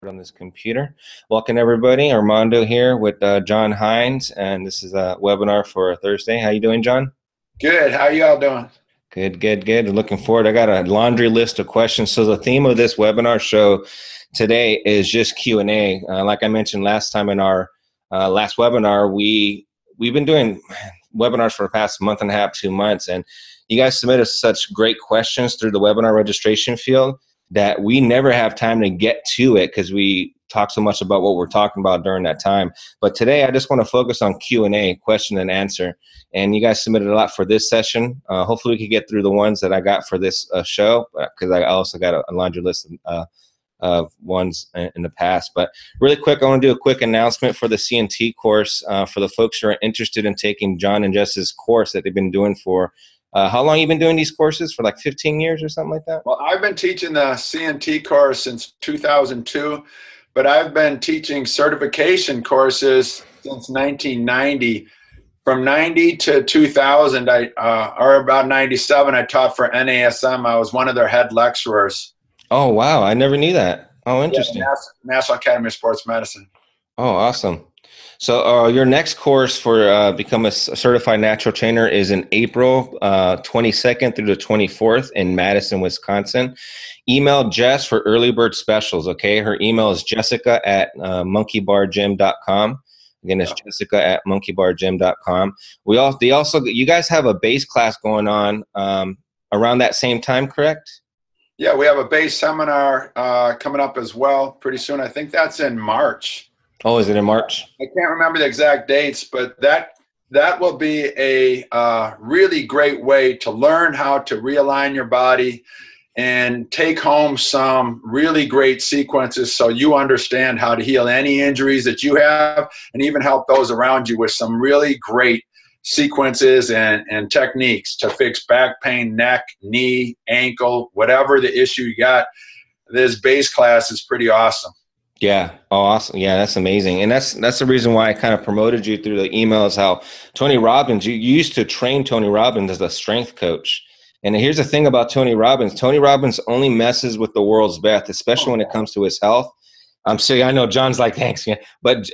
On this computer. Welcome everybody. Armando here with Jon Hinds, and this is a webinar for Thursday. How you doing, John? Good. How y'all doing? Good. Looking forward. I got a laundry list of questions. So the theme of this webinar show today is just Q&A. Like I mentioned last time in our last webinar, we've been doing webinars for the past month and a half, 2 months, and you guys submitted such great questions through the webinar registration field that we never have time to get to it because we talk so much about what we're talking about during that time. But today I just want to focus on Q&A, question and answer. And you guys submitted a lot for this session. Hopefully we can get through the ones that I got for this show, because I also got a laundry list of ones in the past. But really quick, I want to do a quick announcement for the CNT course for the folks who are interested in taking Jon and Jess's course that they've been doing for how long you been doing these courses? For like 15 years or something like that? Well, I've been teaching the CNT course since 2002, but I've been teaching certification courses since 1990. From 90 to 2000, or about 97, I taught for NASM. I was one of their head lecturers. Oh, wow. I never knew that. Oh, interesting. Yeah, National Academy of Sports Medicine. Oh, awesome. So your next course for become a certified natural trainer is in April 22nd through the 24th in Madison, Wisconsin. Email Jess for early bird specials, okay? Her email is jessica@monkeybargym.com. Again, it's jessica@monkeybargym.com. You guys have a base class going on around that same time, correct? Yeah, we have a base seminar coming up as well pretty soon. I think that's in March. Oh, is it in March? I can't remember the exact dates, but that will be a really great way to learn how to realign your body and take home some really great sequences so you understand how to heal any injuries that you have and even help those around you with some really great sequences and techniques to fix back pain, neck, knee, ankle, whatever the issue you got. This base class is pretty awesome. Yeah. Oh, awesome. Yeah, that's amazing. And that's the reason why I kind of promoted you through the emails, how Tony Robbins, you used to train Tony Robbins as a strength coach. And here's the thing about Tony Robbins. Tony Robbins only messes with the world's best, especially when it comes to his health. I'm saying, I know John's like, thanks, man. But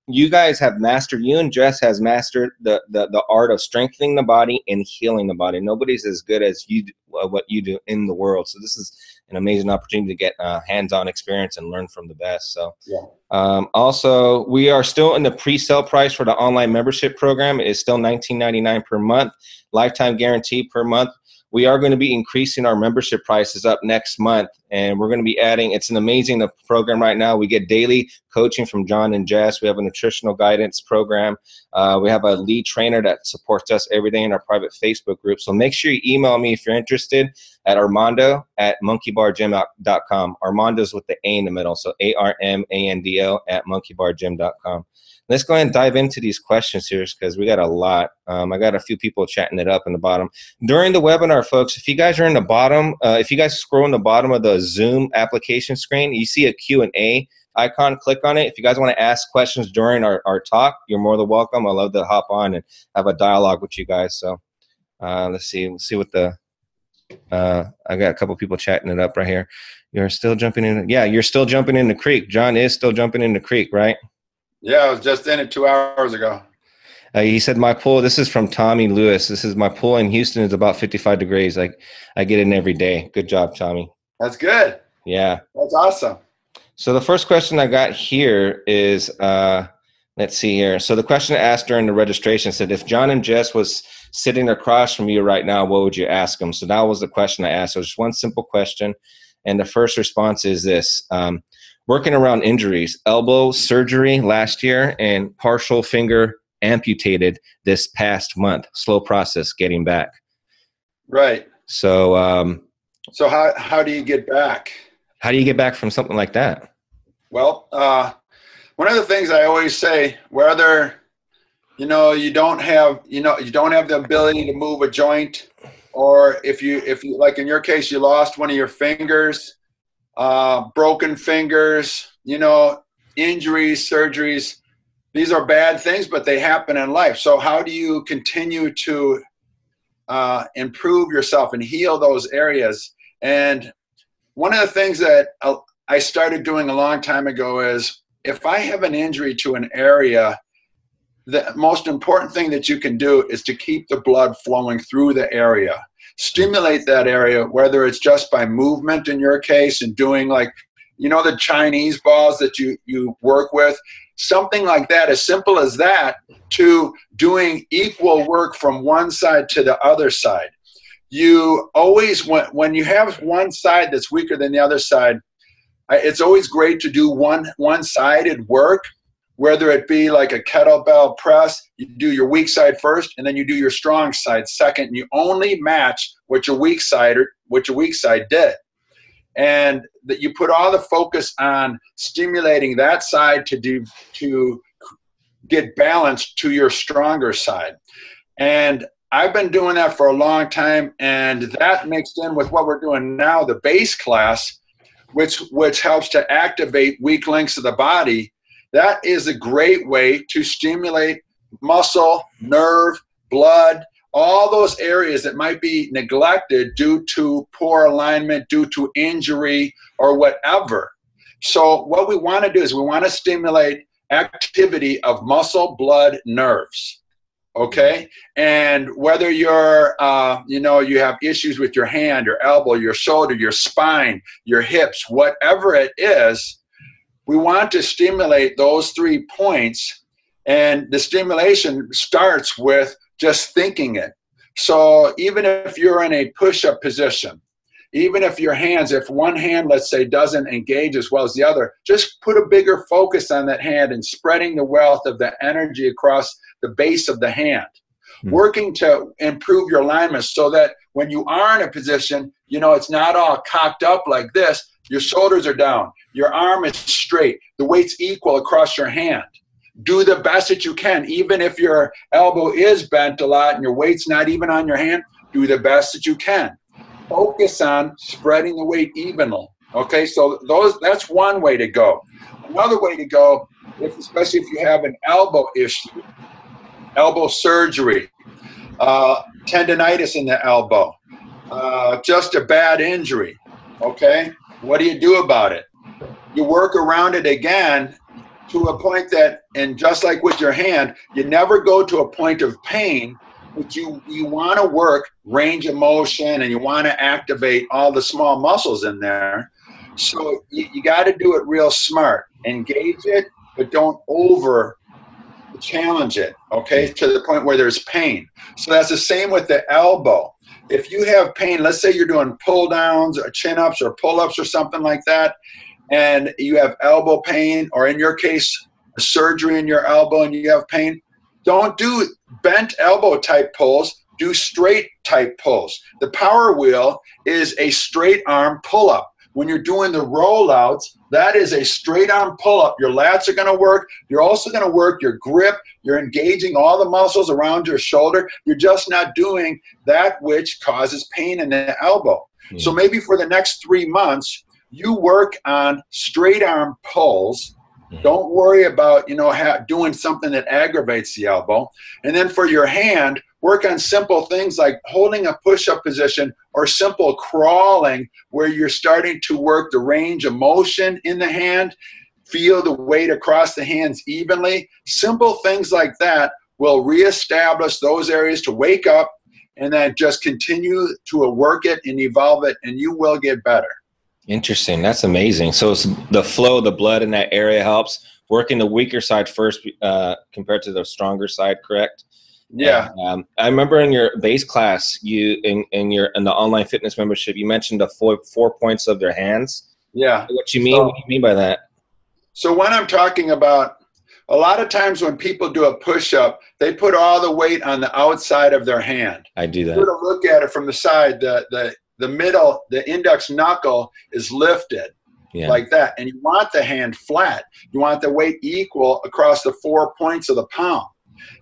you guys have mastered, you and Jess has mastered the art of strengthening the body and healing the body. Nobody's as good as you do, what you do in the world. So this is an amazing opportunity to get hands-on experience and learn from the best. So yeah. Also, we are still in the pre-sale price for the online membership program. It is still $19.99 per month, lifetime guarantee per month. We are going to be increasing our membership prices up next month, and we're going to be adding, it's an amazing program right now. We get daily coaching from Jon and Jess. We have a nutritional guidance program. We have a lead trainer that supports us every day in our private Facebook group. So make sure you email me if you're interested at armando@monkeybargym.com. Armando's with the A in the middle, so ARMANDO@monkeybargym.com. Let's go ahead and dive into these questions here because we got a lot. I got a few people chatting it up in the bottom. During the webinar, folks, if you guys are in the bottom, if you guys scroll in the bottom of the Zoom application screen, you see a Q&A icon. Click on it. If you guys want to ask questions during our talk, you're more than welcome. I love to hop on and have a dialogue with you guys. So let's see what the I got a couple people chatting it up right here. You're still jumping in. Yeah, you're still jumping in the creek. Jon is still jumping in the creek, right? Yeah, I was just in it 2 hours ago. He said my pool, this is from Tommy Lewis. This is my pool in Houston is about 55 degrees. I get in every day. Good job, Tommy. That's good. Yeah. That's awesome. So the first question I got here is, let's see here. So the question I asked during the registration said, if Jon and Jess was sitting across from you right now, what would you ask them? So that was the question I asked. So just one simple question. And the first response is this. Working around injuries, elbow surgery last year and partial finger amputated this past month. Slow process getting back. Right. So so how do you get back? How do you get back from something like that? Well, one of the things I always say, whether you don't have the ability to move a joint, or if you like in your case you lost one of your fingers, broken fingers, injuries, surgeries, these are bad things, but they happen in life. So how do you continue to improve yourself and heal those areas? And one of the things that I started doing a long time ago is, if I have an injury to an area, the most important thing that you can do is to keep the blood flowing through the area. Stimulate that area, whether it's just by movement in your case and doing, like, you know, the Chinese balls that you work with, something like that, as simple as that, to doing equal work from one side to the other side. You always, when you have one side that's weaker than the other side, it's always great to do one-sided work, whether it be like a kettlebell press. You do your weak side first, and then you do your strong side second, and you only match what your weak side did. And that you put all the focus on stimulating that side to get balanced to your stronger side. And I've been doing that for a long time, and that mixed in with what we're doing now, the base class, which helps to activate weak links of the body. That is a great way to stimulate muscle, nerve, blood, all those areas that might be neglected due to poor alignment, due to injury, or whatever. So what we want to do is we want to stimulate activity of muscle, blood, nerves. Okay? And whether you're, you have issues with your hand, your elbow, your shoulder, your spine, your hips, whatever it is, we want to stimulate those 3 points. And the stimulation starts with just thinking it. So even if you're in a push-up position, even if if one hand, let's say, doesn't engage as well as the other, just put a bigger focus on that hand and spreading the wealth of the energy across the base of the hand. Working to improve your alignment so that when you are in a position, it's not all cocked up like this. Your shoulders are down. Your arm is straight. The weight's equal across your hand. Do the best that you can. Even if your elbow is bent a lot and your weight's not even on your hand, do the best that you can. Focus on spreading the weight evenly. Okay, so that's one way to go. Another way to go, especially if you have an elbow issue, elbow surgery, tendonitis in the elbow, just a bad injury, okay? What do you do about it? You work around it again to a point that, and just like with your hand, you never go to a point of pain, but you want to work range of motion and you want to activate all the small muscles in there. So you got to do it real smart. Engage it, but don't over challenge it, okay, to the point where there's pain. So that's the same with the elbow. If you have pain, let's say you're doing pull downs or chin ups or pull ups or something like that, and you have elbow pain, or in your case, a surgery in your elbow and you have pain, don't do bent elbow type pulls, do straight type pulls. The power wheel is a straight arm pull up. When you're doing the rollouts, that is a straight arm pull up. Your lats are going to work. You're also going to work your grip. You're engaging all the muscles around your shoulder. You're just not doing that which causes pain in the elbow. So maybe for the next 3 months, you work on straight arm pulls. Don't worry about, doing something that aggravates the elbow. And then for your hand, work on simple things like holding a push-up position or simple crawling, where you're starting to work the range of motion in the hand, feel the weight across the hands evenly. Simple things like that will reestablish those areas to wake up, and then just continue to work it and evolve it, and you will get better. Interesting. That's amazing. So it's the flow of the blood in that area helps. Working the weaker side first compared to the stronger side, correct? Yeah. And, I remember in your base class, you in the online fitness membership, you mentioned the four points of their hands. Yeah. What do you mean by that? So when I'm talking about, a lot of times when people do a push-up, they put all the weight on the outside of their hand. I do that. You to look at it from the side. The middle, the index knuckle is lifted like that. And you want the hand flat. You want the weight equal across the 4 points of the palm.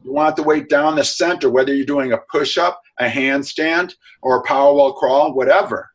You want the weight down the center, whether you're doing a push-up, a handstand, or a power wall crawl, whatever.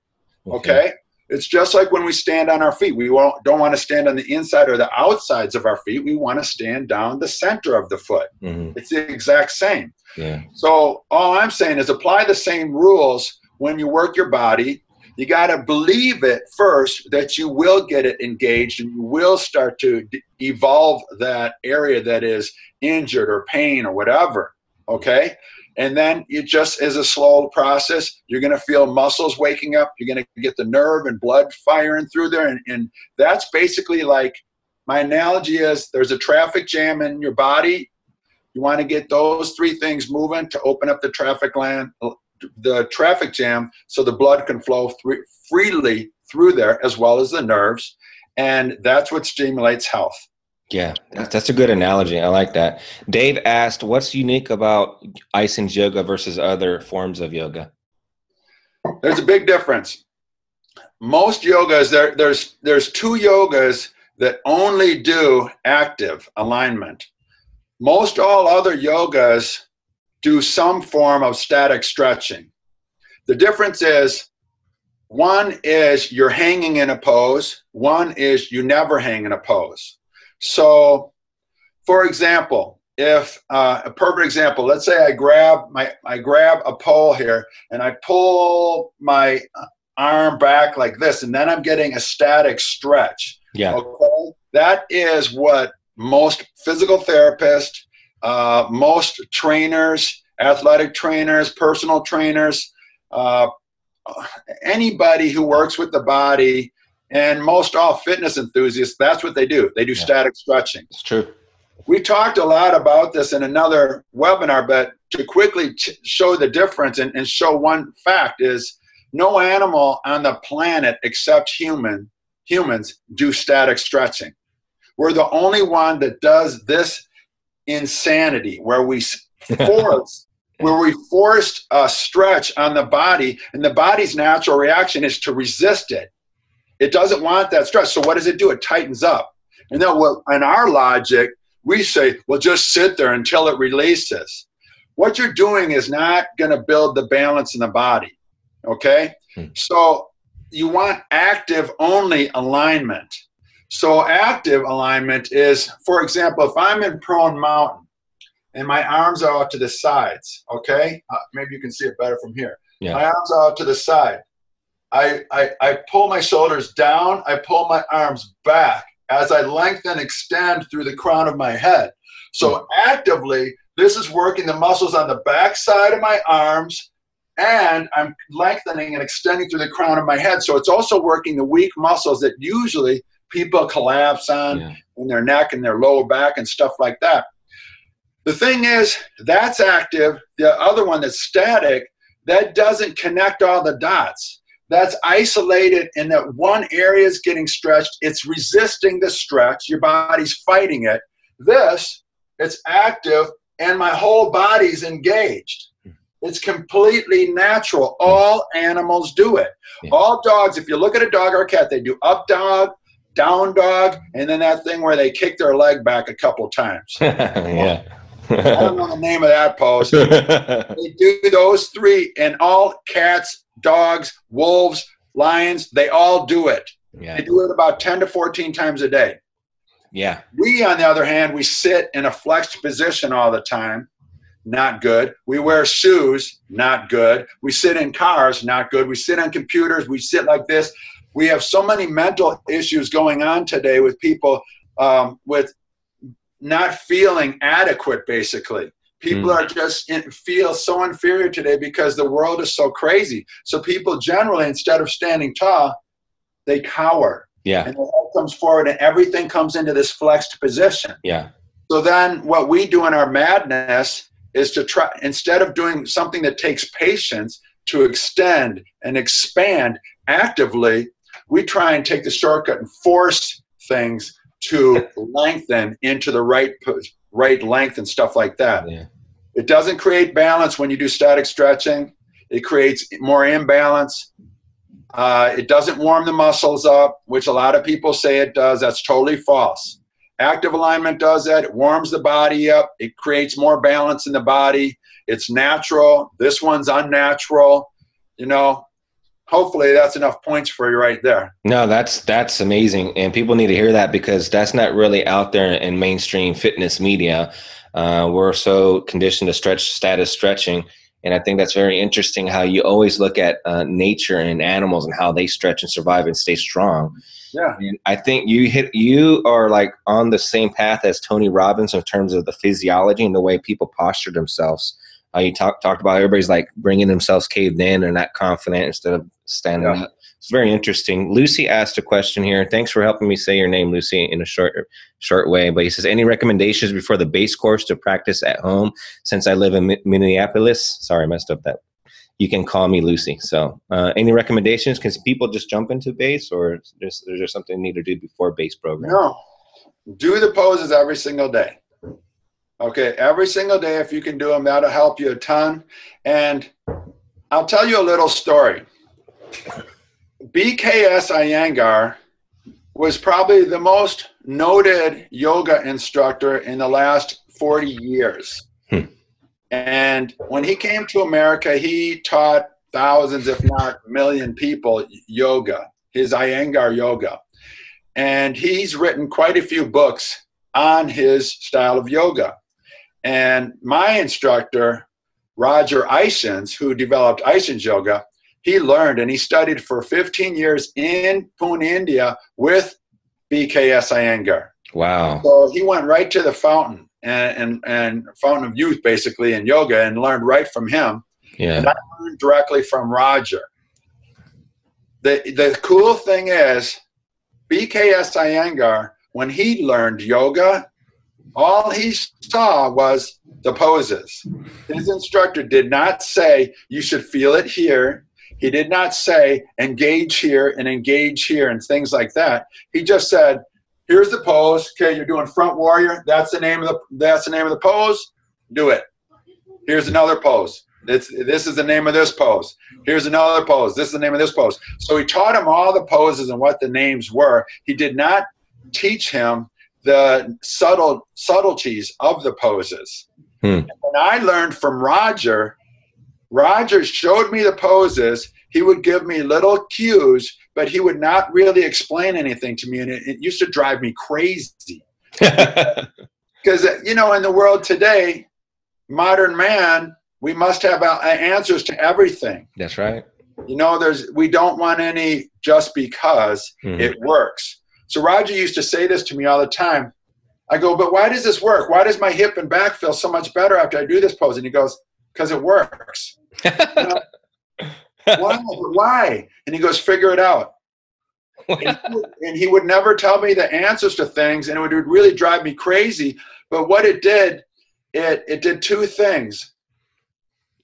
Okay? It's just like when we stand on our feet. We don't want to stand on the inside or the outsides of our feet. We want to stand down the center of the foot. It's the exact same. Yeah. So all I'm saying is apply the same rules when you work your body. You got to believe it first that you will get it engaged and you will start to evolve that area that is injured or pain or whatever. Okay. And then it just is a slow process. You're going to feel muscles waking up. You're going to get the nerve and blood firing through there. And that's basically like, my analogy is there's a traffic jam in your body. You want to get those three things moving to open up the traffic jam so the blood can flow freely through there, as well as the nerves. And that's what stimulates health. Yeah, that's a good analogy. I like that. Dave asked, what's unique about Ising's yoga versus other forms of yoga? There's a big difference. Most yogas, there's two yogas that only do active alignment. Most all other yogas do some form of static stretching. The difference is, one is you're hanging in a pose, one is you never hang in a pose. So, for example, if a perfect example, let's say I grab a pole here and I pull my arm back like this, and then I'm getting a static stretch. Yeah. Okay? That is what most physical therapists, most trainers, athletic trainers, personal trainers, anybody who works with the body, and most all fitness enthusiasts, that's what they do. They do static stretching. It's true. We talked a lot about this in another webinar, but to quickly show the difference and show one fact is no animal on the planet except humans do static stretching. We're the only one that does this insanity where we forced a stretch on the body, and the body's natural reaction is to resist it. It doesn't want that stretch. So what does it do? It tightens up. And then in our logic, we say, well, just sit there until it releases. What you're doing is not going to build the balance in the body. Okay? So you want active only alignment. So active alignment is, for example, if I'm in prone mountain and my arms are out to the sides, okay? Maybe you can see it better from here. Yeah. My arms are out to the side. I pull my shoulders down. I pull my arms back as I lengthen and extend through the crown of my head. So actively, this is working the muscles on the back side of my arms, and I'm lengthening and extending through the crown of my head. So it's also working the weak muscles that usually people collapse on in their neck and their lower back and stuff like that. The thing is, that's active. The other one that's static, that doesn't connect all the dots. That's isolated in that one area is getting stretched. It's resisting the stretch. Your body's fighting it. This, it's active, and my whole body's engaged. It's completely natural. All animals do it. All dogs, if you look at a dog or a cat, they do up dog, down dog, and then that thing where they kick their leg back a couple times. Yeah. I don't know the name of that pose. They do those three, and all cats, dogs, wolves, lions, they all do it. Yeah. They do it about 10 to 14 times a day. Yeah. We, on the other hand, we sit in a flexed position all the time. Not good. We wear shoes. Not good. We sit in cars. Not good. We sit on computers. We sit like this. We have so many mental issues going on today with people with not feeling adequate, basically. People are just feel so inferior today because the world is so crazy. So people generally, instead of standing tall, they cower. Yeah. And the head comes forward and everything comes into this flexed position. Yeah. So then what we do in our madness is to try, instead of doing something that takes patience to extend and expand actively, we try and take the shortcut and force things to lengthen into the right length and stuff like that. Yeah. It doesn't create balance when you do static stretching. It creates more imbalance. It doesn't warm the muscles up, which a lot of people say it does. That's totally false. Active alignment does that. It warms the body up. It creates more balance in the body. It's natural. This one's unnatural. You know, hopefully that's enough points for you right there. No, that's amazing. And people need to hear that because that's not really out there in mainstream fitness media. We're so conditioned to status stretching. And I think that's very interesting how you always look at nature and animals and how they stretch and survive and stay strong. Yeah. And I think you are like on the same path as Tony Robbins in terms of the physiology and the way people posture themselves. You talked about everybody's like bringing themselves caved in and not confident instead of standing up. It's very interesting. Lucy asked a question here. Thanks for helping me say your name, Lucy, in a short way. But he says, any recommendations before the base course to practice at home since I live in Minneapolis? Sorry, I messed up that. You can call me Lucy. So any recommendations? Can people just jump into base, or is there something they need to do before base program? No. Do the poses every single day. Okay, every single day, if you can do them, that'll help you a ton. And I'll tell you a little story. BKS Iyengar was probably the most noted yoga instructor in the last 40 years. And when he came to America, he taught thousands, if not a million people yoga, his Iyengar yoga. And he's written quite a few books on his style of yoga. And my instructor, Roger Isens, who developed Isens Yoga, he learned and he studied for 15 years in Pune, India with BKS Iyengar. Wow. So he went right to the fountain and fountain of youth, basically, in yoga, and learned right from him. Yeah. And I learned directly from Roger. The cool thing is, BKS Iyengar, when he learned yoga, all he saw was the poses. His instructor did not say, you should feel it here. He did not say, engage here and engage here and things like that. He just said, here's the pose. Okay, you're doing front warrior. That's the name of the pose. Do it. Here's another pose. This is the name of this pose. Here's another pose. This is the name of this pose. So he taught him all the poses and what the names were. He did not teach him the subtleties of the poses. And when I learned from Roger, Roger showed me the poses. He would give me little cues, but he would not really explain anything to me. And it used to drive me crazy. Because, you know, in the world today, modern man, we must have answers to everything. That's right. You know, we don't want any just because it works. So Roger used to say this to me all the time. I go, but why does this work? Why does my hip and back feel so much better after I do this pose? And he goes, because it works. You know, why? And he goes, figure it out. And he would never tell me the answers to things, and it would really drive me crazy. But what it did, it did two things.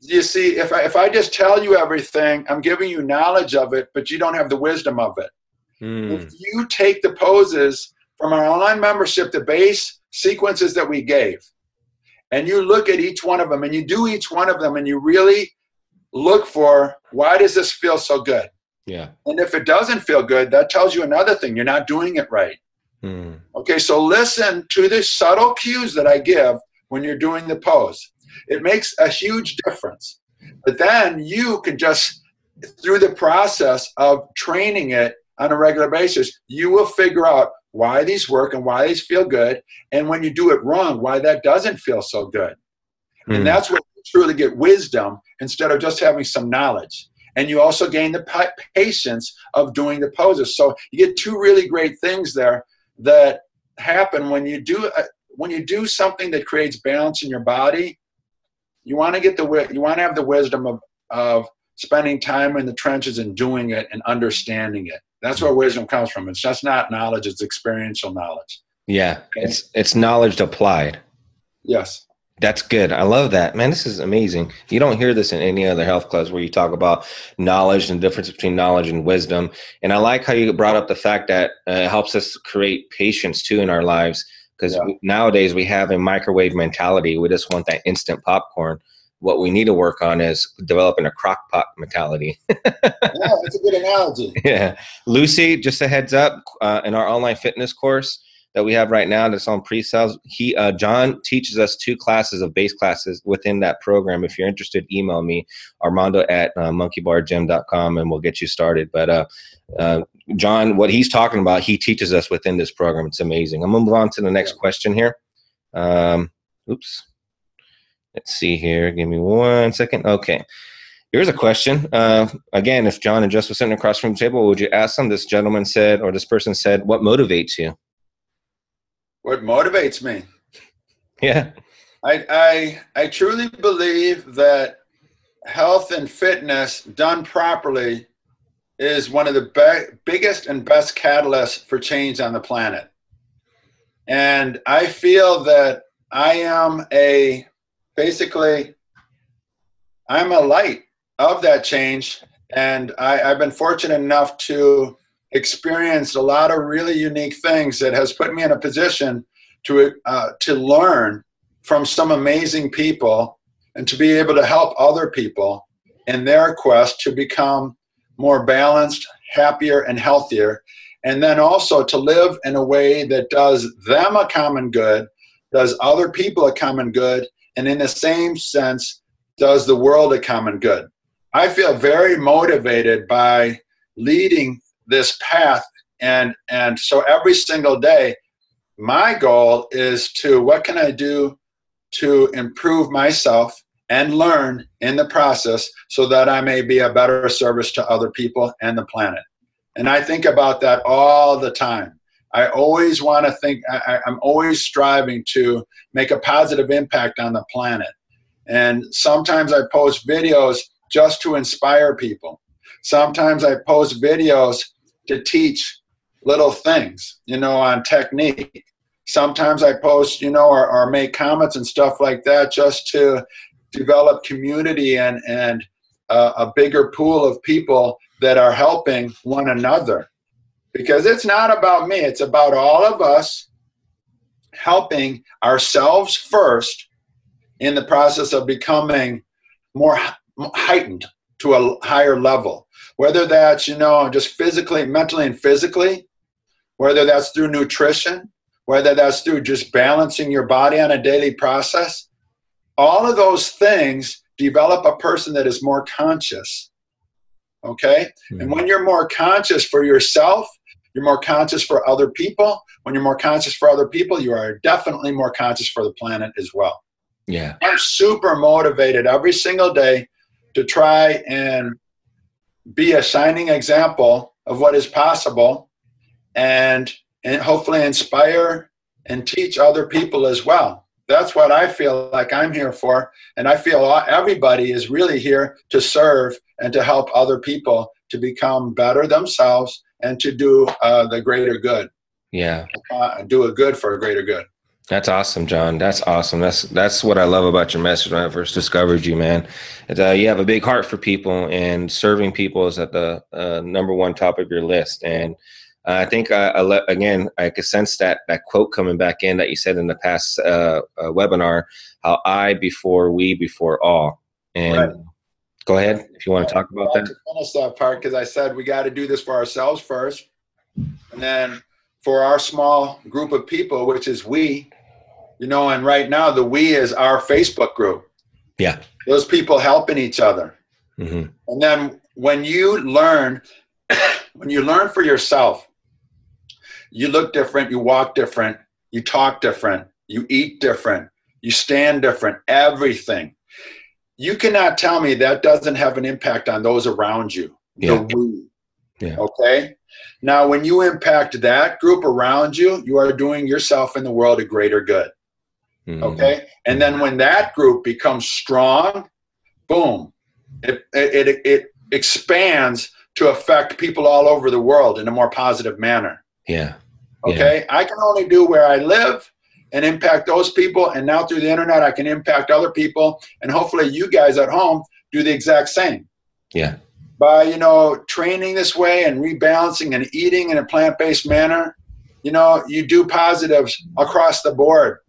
You see, if I just tell you everything, I'm giving you knowledge of it, but you don't have the wisdom of it. If you take the poses from our online membership, the base sequences that we gave, and you look at each one of them, and you do each one of them, and you really look for, why does this feel so good? Yeah. And if it doesn't feel good, that tells you another thing. You're not doing it right. Okay, so listen to the subtle cues that I give when you're doing the pose. It makes a huge difference. But then you can just, through the process of training it on a regular basis, you will figure out why these work and why these feel good, and when you do it wrong, why that doesn't feel so good. And that's where you truly get wisdom instead of just having some knowledge. And you also gain the patience of doing the poses. So you get two really great things there that happen when you do something that creates balance in your body. You want to have the wisdom of spending time in the trenches and doing it and understanding it. That's where wisdom comes from. It's just not knowledge, it's experiential knowledge. Yeah, okay? It's knowledge applied. Yes. That's good. I love that. Man, this is amazing. You don't hear this in any other health class where you talk about knowledge and the difference between knowledge and wisdom. And I like how you brought up the fact that it helps us create patience too in our lives, because nowadays we have a microwave mentality. We just want that instant popcorn. What we need to work on is developing a crock pot mentality. Yeah, that's a good analogy. Yeah. Lucy, just a heads up, in our online fitness course that we have right now that's on pre-sales, Jon teaches us 2 classes of base classes within that program. If you're interested, email me, armando@monkeybargym.com, and we'll get you started. But Jon, what he's talking about, he teaches us within this program. It's amazing. I'm going to move on to the next question here. Oops. Let's see here. Give me 1 second. Okay. Here's a question. Again, if John and Jess were sitting across from the table, would you ask them? This gentleman said, or this person said, what motivates you? What motivates me? Yeah. I truly believe that health and fitness done properly is one of the biggest and best catalysts for change on the planet. And I feel that I am I'm a light of that change. And I've been fortunate enough to experience a lot of really unique things that has put me in a position to learn from some amazing people and to be able to help other people in their quest to become more balanced, happier, and healthier. And then also to live in a way that does them a common good, does other people a common good, and in the same sense, does the world a common good. I feel very motivated by leading this path. And so every single day, my goal is what can I do to improve myself and learn in the process so that I may be a better service to other people and the planet. And I think about that all the time. I always want to think, I'm always striving to make a positive impact on the planet. And sometimes I post videos just to inspire people. Sometimes I post videos to teach little things, on technique. Sometimes I post, or make comments and stuff like that just to develop community and a bigger pool of people that are helping one another. Because it's not about me, it's about all of us helping ourselves first in the process of becoming more heightened to a higher level. Whether that's, just physically, mentally and physically, whether that's through nutrition, whether that's through just balancing your body on a daily process, all of those things develop a person that is more conscious, okay? Mm-hmm. And when you're more conscious for yourself, you're more conscious for other people. When you're more conscious for other people, you are definitely more conscious for the planet as well. Yeah. I'm super motivated every single day to try and be a shining example of what is possible and hopefully inspire and teach other people as well. That's what I feel like I'm here for. And I feel everybody is really here to serve and to help other people to become better themselves and to do the greater good. Yeah. Do a good for a greater good. That's awesome, John. That's awesome. That's what I love about your message when I first discovered you, man. You have a big heart for people, and serving people is at the number one top of your list. And I think, again, I could sense that quote coming back in that you said in the past webinar, how I before we before all. And right. Go ahead if you want to talk about that. To finish that part, because I said we got to do this for ourselves first, and then for our small group of people, which is we, and right now the we is our Facebook group. Yeah. Those people helping each other. Mm-hmm. And then when you learn for yourself, you look different, you walk different, you talk different, you eat different, you stand different, everything. You cannot tell me that doesn't have an impact on those around you. Yeah. The we. Yeah. Okay. Now, when you impact that group around you, you are doing yourself and the world a greater good. Mm-hmm. Okay. And then when that group becomes strong, boom, it expands to affect people all over the world in a more positive manner. Yeah. Okay. Yeah. I can only do where I live and impact those people. And now through the internet, I can impact other people. And hopefully you guys at home do the exact same. Yeah. By, training this way and rebalancing and eating in a plant-based manner, you do positives across the board.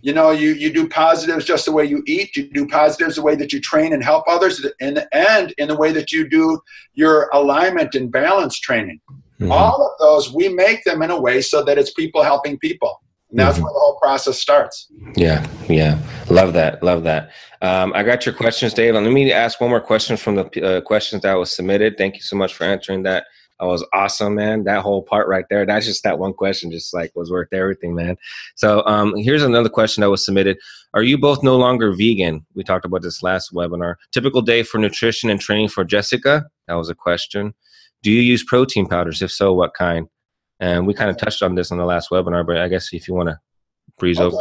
You do positives just the way you eat. You do positives the way that you train and help others, and in the way that you do your alignment and balance training. Mm-hmm. All of those, we make them in a way so that it's people helping people. And that's where the whole process starts. Yeah. Yeah. Love that. I got your questions, Dave. Let me ask one more question from the questions that was submitted. Thank you so much for answering that That was awesome, man. That whole part right there. That's just that one question, just like was worth everything, man. So here's another question that was submitted. Are you both no longer vegan? We talked about this last webinar. Typical day for nutrition and training for Jessica. That was a question. Do you use protein powders? If so, what kind? And we kind of touched on this on the last webinar, but I guess if you want to breeze over.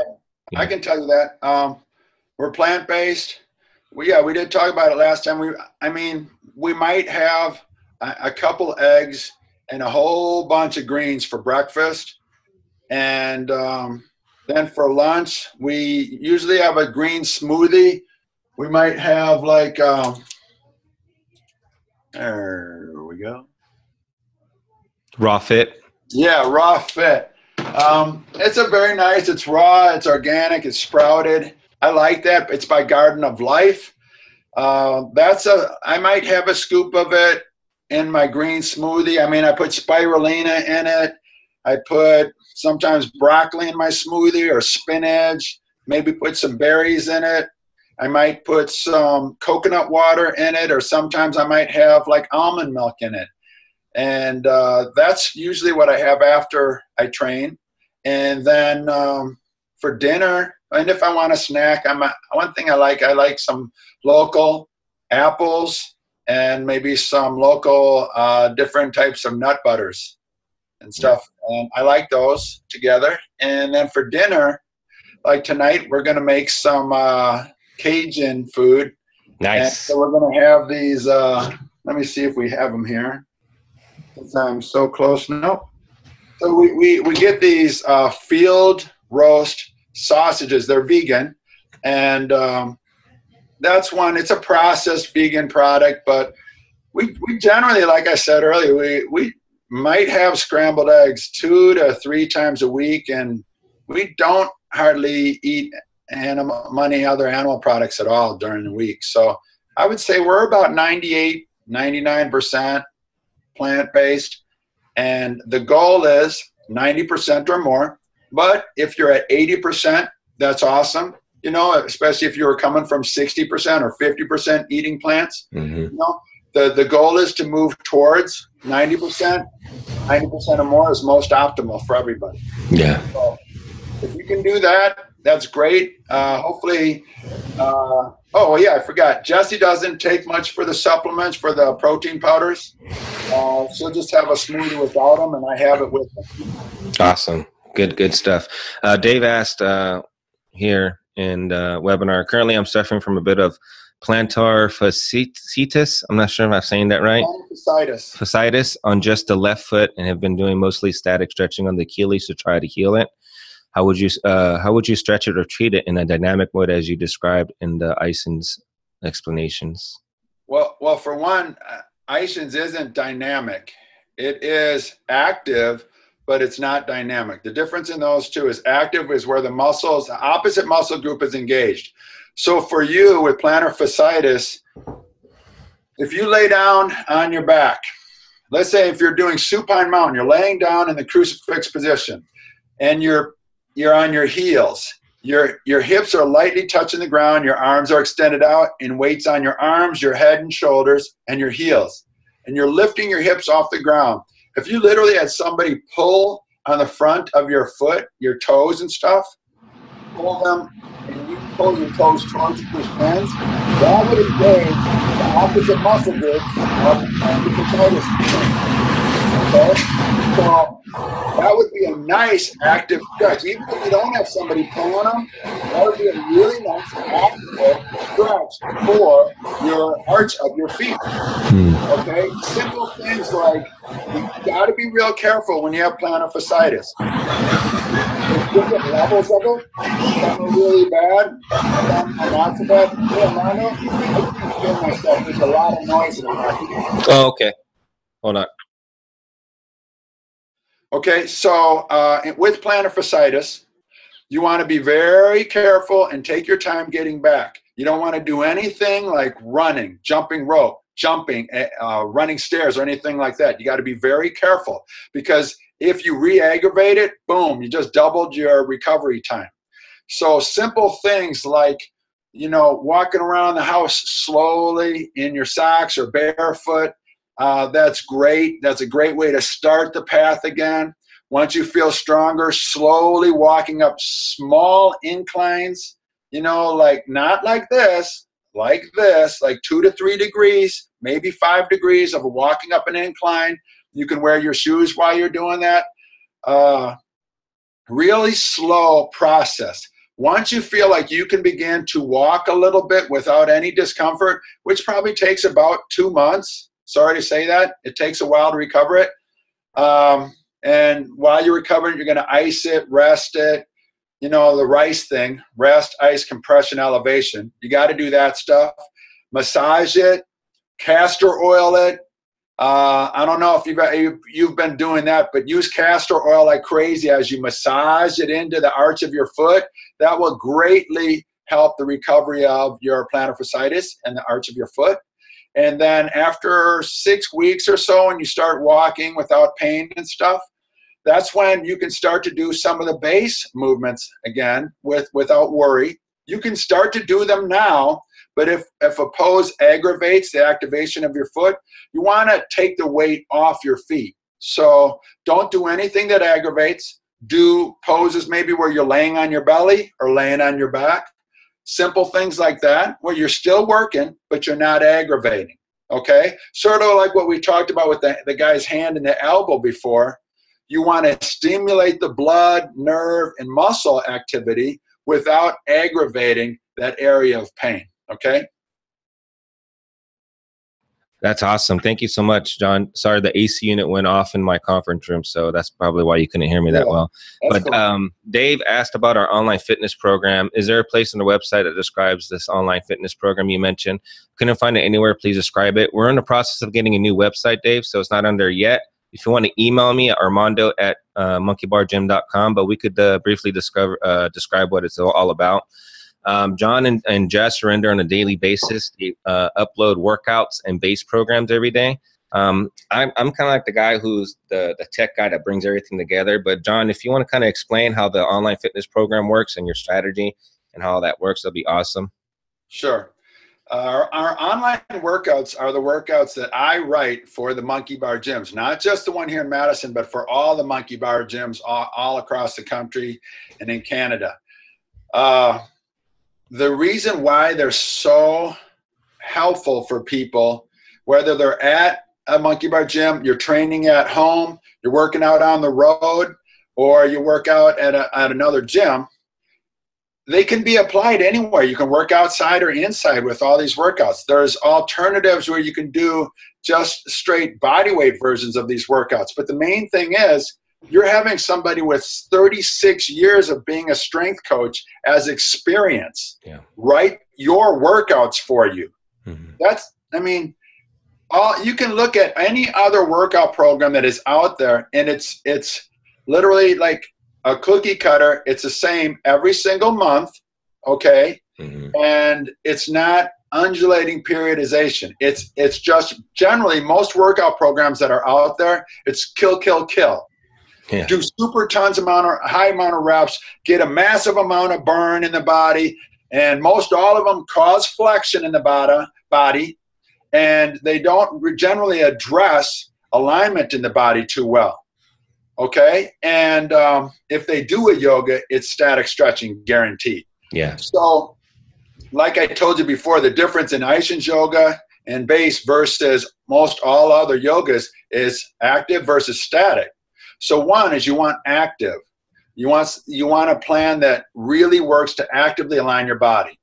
Yeah. I can tell you that. We're plant-based. We did talk about it last time. We might have a couple eggs and a whole bunch of greens for breakfast. And then for lunch, we usually have a green smoothie. We might have like, there we go. Raw Fit. Yeah, Raw Fit. It's a very nice, it's raw, it's organic, it's sprouted. I like that. It's by Garden of Life. I might have a scoop of it in my green smoothie. I put spirulina in it. I put sometimes broccoli in my smoothie or spinach, maybe put some berries in it. I might put some coconut water in it, or sometimes I might have like almond milk in it. And that's usually what I have after I train. And then for dinner, and if I want a snack, one thing I like some local apples and maybe some local different types of nut butters and stuff. And I like those together. And then for dinner, like tonight, we're going to make some Cajun food. Nice. And so we're going to have these, let me see if we have them here. Since I'm so close now. So we get these field roast sausages. They're vegan. And that's one. It's a processed vegan product. But we generally, like I said earlier, we might have scrambled eggs 2 to 3 times a week. And we don't hardly eat many other animal products at all during the week. So I would say we're about 98, 99% plant-based, and the goal is 90% or more. But if you're at 80%, that's awesome. Especially if you were coming from 60% or 50% eating plants. Mm-hmm. The goal is to move towards 90%. 90% or more is most optimal for everybody. Yeah. So if you can do that, that's great. Hopefully, I forgot. Jessie doesn't take much for the supplements, for the protein powders. She'll just have a smoothie without them, and I have it with them. Awesome. Good stuff. Dave asked here in the webinar, currently I'm suffering from a bit of plantar fasciitis. I'm not sure if I'm saying that right. Fasciitis on just the left foot, and have been doing mostly static stretching on the Achilles to try to heal it. How would you stretch it or treat it in a dynamic mode as you described in the Iysen's explanations? Well, for one, Iysen's isn't dynamic. It is active, but it's not dynamic. The difference in those two is active is where the opposite muscle group is engaged. So for you with plantar fasciitis, if you lay down on your back, let's say if you're doing supine mountain, you're laying down in the crucifix position, and you're on your heels. Your hips are lightly touching the ground. Your arms are extended out, and weight's on your arms, your head and shoulders, and your heels. And you're lifting your hips off the ground. If you literally had somebody pull on the front of your foot, your toes and stuff, pull them, and you pull your toes towards your hands, that would engage the opposite muscle group of the fasciitis. Okay? So that would be a nice active stretch. Even if you don't have somebody pulling them, that would be a really nice active stretch for your arch of your feet. Okay? Simple things like you got to be real careful when you have plantar fasciitis. There's different levels of it. Some are really bad, some are not so bad. I can't feel myself. There's a lot of noise in my Oh, okay. Hold on. Okay, so with plantar fasciitis, you want to be very careful and take your time getting back. You don't want to do anything like running, jumping rope, running stairs or anything like that. You got to be very careful, because if you re-aggravate it, boom, you just doubled your recovery time. So simple things like, walking around the house slowly in your socks or barefoot, That's great. That's a great way to start the path again. Once you feel stronger, slowly walking up small inclines, like not like this, like 2 to 3 degrees, maybe 5 degrees of walking up an incline. You can wear your shoes while you're doing that. Really slow process. Once you feel like you can begin to walk a little bit without any discomfort, which probably takes about 2 months. Sorry to say that. It takes a while to recover it. And while you're recovering, you're going to ice it, rest it. The RICE thing, rest, ice, compression, elevation. You got to do that stuff. Massage it, castor oil it. I don't know if you've been doing that, but use castor oil like crazy as you massage it into the arch of your foot. That will greatly help the recovery of your plantar fasciitis and the arch of your foot. And then after 6 weeks or so, and you start walking without pain and stuff, that's when you can start to do some of the base movements again without worry. You can start to do them now, but if a pose aggravates the activation of your foot, you want to take the weight off your feet. So don't do anything that aggravates. Do poses maybe where you're laying on your belly or laying on your back. Simple things like that where you're still working, but you're not aggravating. Okay? Sort of like what we talked about with the guy's hand and the elbow before. You want to stimulate the blood, nerve, and muscle activity without aggravating that area of pain. Okay? That's awesome. Thank you so much, John. Sorry, the AC unit went off in my conference room, so that's probably why you couldn't hear me that well. But cool. Dave asked about our online fitness program. Is there a place on the website that describes this online fitness program you mentioned? Couldn't find it anywhere. Please describe it. We're in the process of getting a new website, Dave, so it's not on there yet. If you want to email me at armando@monkeybargym.com, but we could briefly describe what it's all about. John and Jess are in there on a daily basis. They upload workouts and base programs every day. I'm kind of like the guy who's the tech guy that brings everything together. But John, if you want to kind of explain how the online fitness program works and your strategy and how that works, that'll be awesome. Sure. Our online workouts are the workouts that I write for the Monkey Bar gyms, not just the one here in Madison, but for all the Monkey Bar gyms all across the country and in Canada. The reason why they're so helpful for people, whether they're at a Monkey Bar gym, you're training at home, you're working out on the road, or you work out at another gym, they can be applied anywhere. You can work outside or inside with all these workouts. There's alternatives where you can do just straight body weight versions of these workouts. But the main thing is you're having somebody with 36 years of being a strength coach as experience, write your workouts for you. Mm-hmm. You can look at any other workout program that is out there, and it's literally like a cookie cutter. It's the same every single month, okay? Mm-hmm. And it's not undulating periodization. It's just generally most workout programs that are out there, it's kill, kill, kill. Yeah. Do super high amount of reps, get a massive amount of burn in the body, and most all of them cause flexion in the body, and they don't generally address alignment in the body too well. Okay, and if they do a yoga, it's static stretching guaranteed. Yeah. So, like I told you before, the difference in Aishin's yoga and base versus most all other yogas is active versus static. So one is you want active. You want a plan that really works to actively align your body.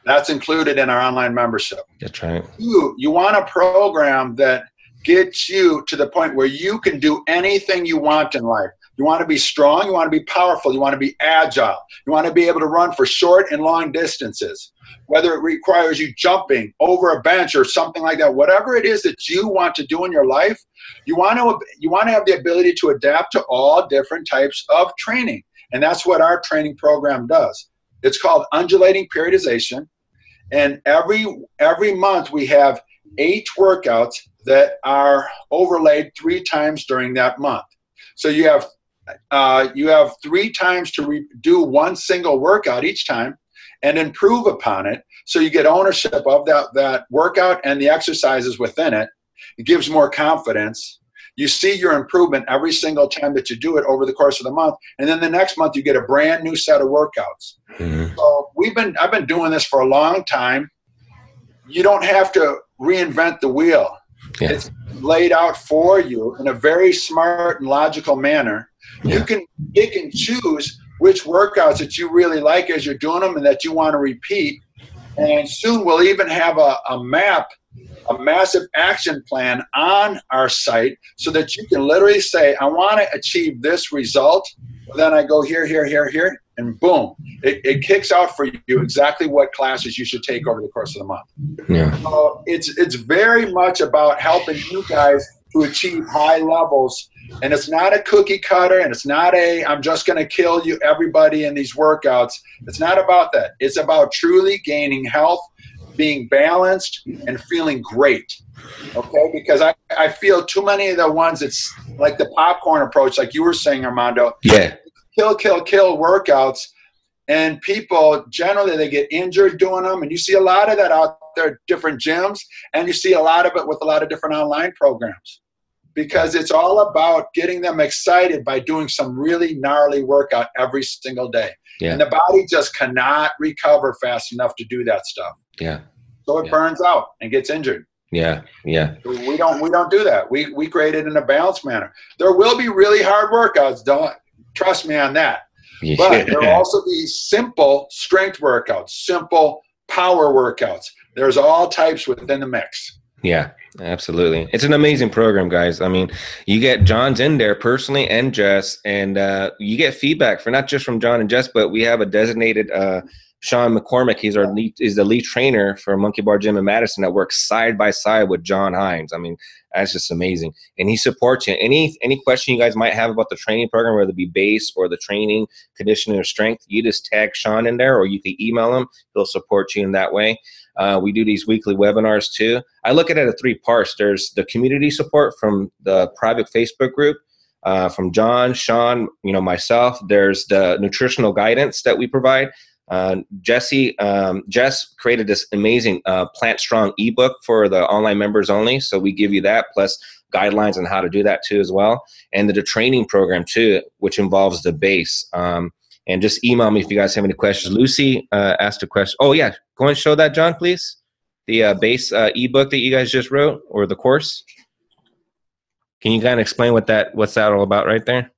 That's included in our online membership. That's right. You want a program that gets you to the point where you can do anything you want in life. You want to be strong. You want to be powerful. You want to be agile. You want to be able to run for short and long distances, whether it requires you jumping over a bench or something like that. Whatever it is that you want to do in your life, you want to have the ability to adapt to all different types of training. And that's what our training program does. It's called undulating periodization. And every month we have 8 workouts that are overlaid 3 times during that month. So you have 3 times to do one single workout each time and improve upon it. So you get ownership of that workout and the exercises within it. It gives more confidence. You see your improvement every single time that you do it over the course of the month. And then the next month you get a brand new set of workouts. So I've been doing this for a long time. You don't have to reinvent the wheel. Yeah. It's laid out for you in a very smart and logical manner. You can pick and choose which workouts that you really like as you're doing them and that you want to repeat. And soon we'll even have a map, a massive action plan on our site so that you can literally say, I want to achieve this result. Then I go here, here, here, here, and boom. It kicks out for you exactly what classes you should take over the course of the month. Yeah. So it's very much about helping you guys to achieve high levels. And it's not a cookie cutter, and it's not I'm just going to kill you, everybody in these workouts. It's not about that. It's about truly gaining health, being balanced, and feeling great. Okay? Because I feel too many of the ones that's like the popcorn approach, like you were saying, Armando. Yeah. Kill workouts. And people, generally, they get injured doing them. And you see a lot of that out there at different gyms. And you see a lot of it with a lot of different online programs. Because it's all about getting them excited by doing some really gnarly workout every single day. Yeah. And the body just cannot recover fast enough to do that stuff. Yeah. So it burns out and gets injured. Yeah. Yeah. We don't do that. We create it in a balanced manner. There will be really hard workouts. Don't trust me on that. Yeah. But there will also be simple strength workouts, simple power workouts. There's all types within the mix. Yeah, absolutely. It's an amazing program, guys. I mean, you get Jon's in there personally and Jess, and you get feedback for not just from Jon and Jess, but we have a designated Sean McCormick. He's the lead trainer for Monkey Bar Gym in Madison that works side by side with Jon Hinds. I mean, that's just amazing. And he supports you. Any question you guys might have about the training program, whether it be base or the training, conditioning, or strength, you just tag Sean in there, or you can email him. He'll support you in that way. We do these weekly webinars too. I look at it at 3 parts. There's the community support from the private Facebook group, from Jon, Sean, myself. There's the nutritional guidance that we provide. Jess created this amazing Plant Strong ebook for the online members only. So we give you that, plus guidelines on how to do that too as well. And the training program too, which involves the base. And just email me if you guys have any questions. Lucy asked a question. Oh, yeah. Go and show that, Jon, please. The base ebook that you guys just wrote, or the course. Can you kind of explain what's that all about right there?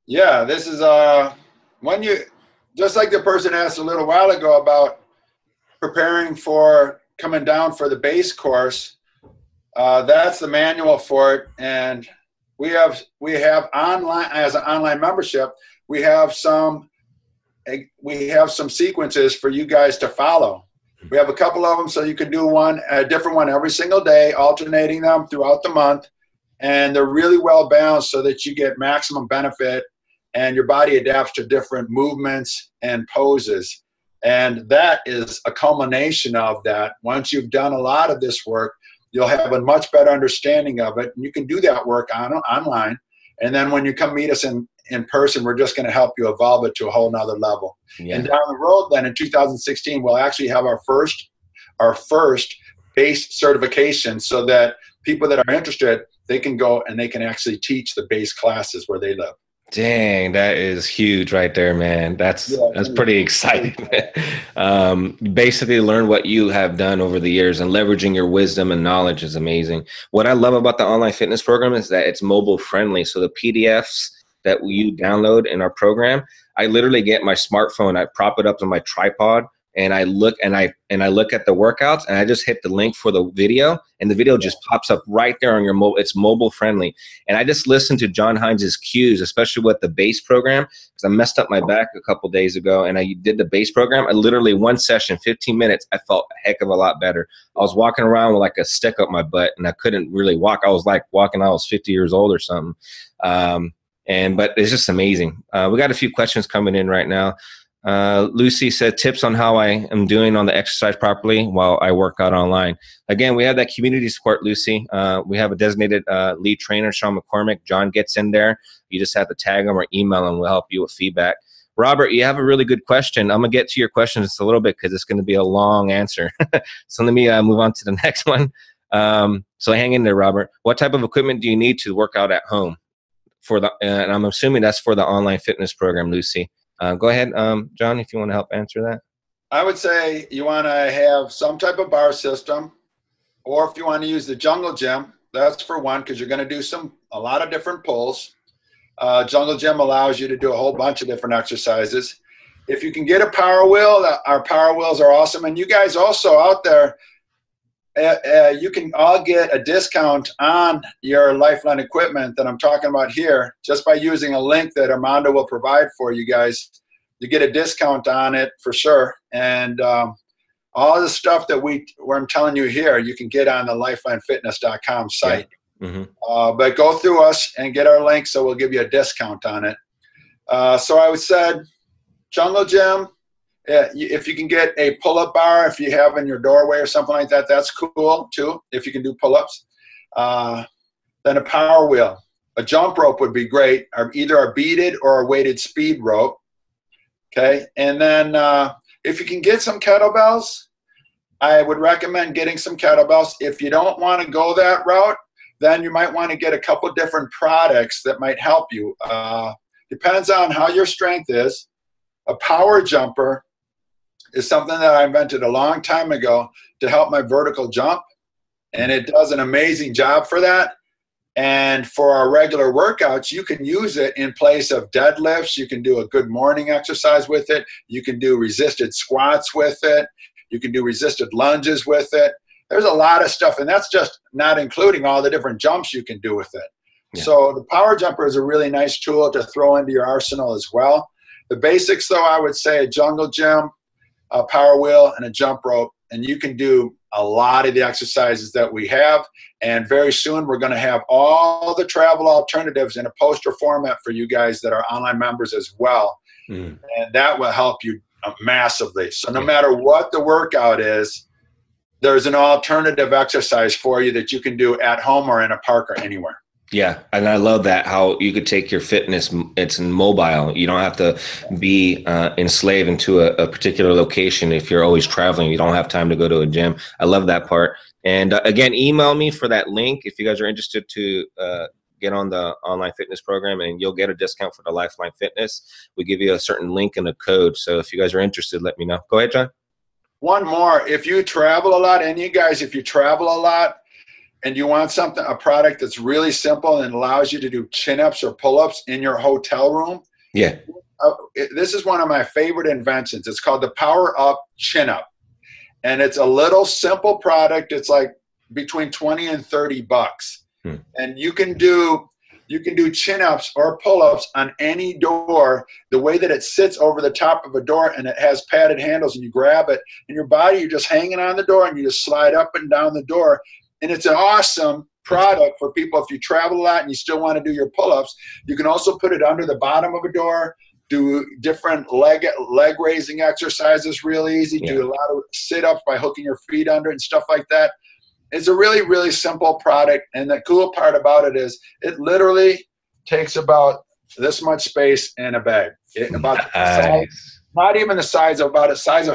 Yeah, this is just like the person asked a little while ago about preparing for coming down for the base course. That's the manual for it. And we have online, as an online membership, we have some sequences for you guys to follow. We have a couple of them, so you can do a different one every single day, alternating them throughout the month. And they're really well balanced so that you get maximum benefit and your body adapts to different movements and poses. And that is a culmination of that. Once you've done a lot of this work, you'll have a much better understanding of it. And you can do that work online. And then when you come meet us in person, we're just going to help you evolve it to a whole nother level. Yeah. And down the road then in 2016, we'll actually have our first base certification so that people that are interested, they can go and they can actually teach the base classes where they live. Dang, that is huge right there, man. That's pretty exciting. Basically learn what you have done over the years, and leveraging your wisdom and knowledge is amazing. What I love about the online fitness program is that it's mobile friendly. So the PDFs that you download in our program, I literally get my smartphone, I prop it up on my tripod, and I look at the workouts, and I just hit the link for the video, and the video just pops up right there on your mobile. It's mobile friendly. And I just listened to Jon Hinds' cues, especially with the base program, because I messed up my back a couple days ago, and I did the base program. I literally, one session, 15 minutes, I felt a heck of a lot better. I was walking around with like a stick up my butt, and I couldn't really walk. I was like walking, I was 50 years old or something. But it's just amazing. We got a few questions coming in right now. Lucy said tips on how I am doing on the exercise properly while I work out online. Again, we have that community support, Lucy. We have a designated lead trainer, Sean McCormick. Jon gets in there. You just have to tag him or email him. We'll help you with feedback. Robert, you have a really good question. I'm going to get to your question just a little bit because it's going to be a long answer. So let me move on to the next one. So hang in there, Robert. What type of equipment do you need to work out at home? And I'm assuming that's for the online fitness program, Lucy. Go ahead, John, if you want to help answer that. I would say you want to have some type of bar system, or if you want to use the jungle gym, that's for one, because you're going to do a lot of different pulls. Jungle gym allows you to do a whole bunch of different exercises. If you can get a power wheel, our power wheels are awesome. And you guys also out there, you can all get a discount on your Lifeline equipment that I'm talking about here, just by using a link that Armando will provide for you guys. You get a discount on it for sure. And all the stuff that I'm telling you here, you can get on the lifelinefitness.com site. Yeah. Mm-hmm. But go through us and get our link, so we'll give you a discount on it. So I would say jungle gym. If you can get a pull-up bar, if you have in your doorway or something like that, that's cool too, if you can do pull-ups. Then a power wheel. A jump rope would be great, or either a beaded or a weighted speed rope. Okay, and then if you can get some kettlebells, I would recommend getting some kettlebells. If you don't want to go that route, then you might want to get a couple different products that might help you. Depends on how your strength is. A power jumper is something that I invented a long time ago to help my vertical jump, and it does an amazing job for that. And for our regular workouts, you can use it in place of deadlifts. You can do a good morning exercise with it. You can do resisted squats with it. You can do resisted lunges with it. There's a lot of stuff, and that's just not including all the different jumps you can do with it. Yeah. So the power jumper is a really nice tool to throw into your arsenal as well. The basics, though, I would say a jungle gym, a power wheel, and a jump rope, and you can do a lot of the exercises that we have. And very soon we're going to have all the travel alternatives in a poster format for you guys that are online members as well. And that will help you massively. So no matter what the workout is, there's an alternative exercise for you that you can do at home or in a park or anywhere. Yeah, and I love that, how you could take your fitness, it's mobile. You don't have to be enslaved into a particular location. If you're always traveling, you don't have time to go to a gym. I love that part. And again, email me for that link if you guys are interested to get on the online fitness program, and you'll get a discount for the Lifeline Fitness. We give you a certain link and a code. So if you guys are interested, let me know. Go ahead, John. One more. If you travel a lot, and you guys, if you travel a lot, and you want a product that's really simple and allows you to do chin-ups or pull-ups in your hotel room. Yeah. This is one of my favorite inventions. It's called the Power Up Chin-Up. And it's a little simple product. It's like between 20 and 30 bucks. And you can do chin-ups or pull-ups on any door. The way that it sits over the top of a door, and it has padded handles, and you grab it, and your body, you're just hanging on the door, and you just slide up and down the door. And it's an awesome product for people if you travel a lot and you still want to do your pull-ups. You can also put it under the bottom of a door, do different leg raising exercises real easy, do a lot of sit-ups by hooking your feet under and stuff like that. It's a really, really simple product. And the cool part about it is it literally takes about this much space in a bag. Not even the size of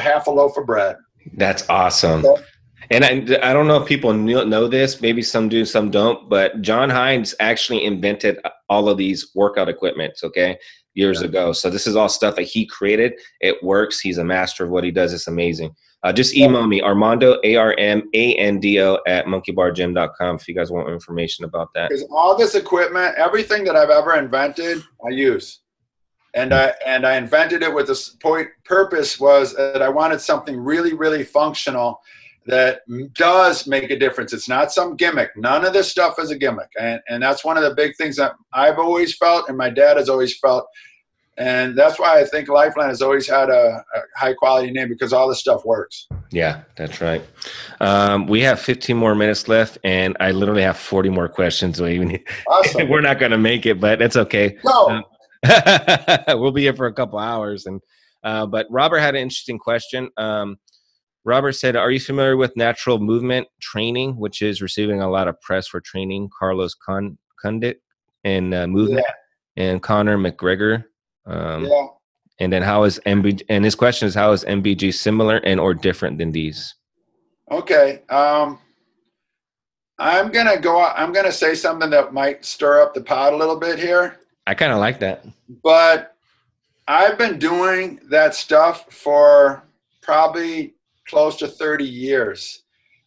half a loaf of bread. That's awesome. Okay. And I don't know if people know this, maybe some do, some don't, but Jon Hinds actually invented all of these workout equipments, years ago. So this is all stuff that he created. It works. He's a master of what he does. It's amazing. Just email me, Armando, ARMANDO @monkeybargym.com if you guys want information about that. Because all this equipment, everything that I've ever invented, I use. And I invented it with this purpose was that I wanted something really, really functional that does make a difference. It's not some gimmick. None of this stuff is a gimmick. And that's one of the big things that I've always felt and my dad has always felt. And that's why I think Lifeline has always had a high quality name, because all this stuff works. Yeah, that's right. We have 15 more minutes left, and I literally have 40 more questions. So awesome. We're not going to make it, but it's okay. No. We'll be here for a couple hours. But Robert had an interesting question. Robert said, are you familiar with natural movement training, which is receiving a lot of press for training Carlos Condit and movement and Conor McGregor? And then how is MBG, and his question is, how is MBG similar and or different than these? Okay. I'm gonna say something that might stir up the pot a little bit here. I kind of like that. But I've been doing that stuff for probably close to 30 years.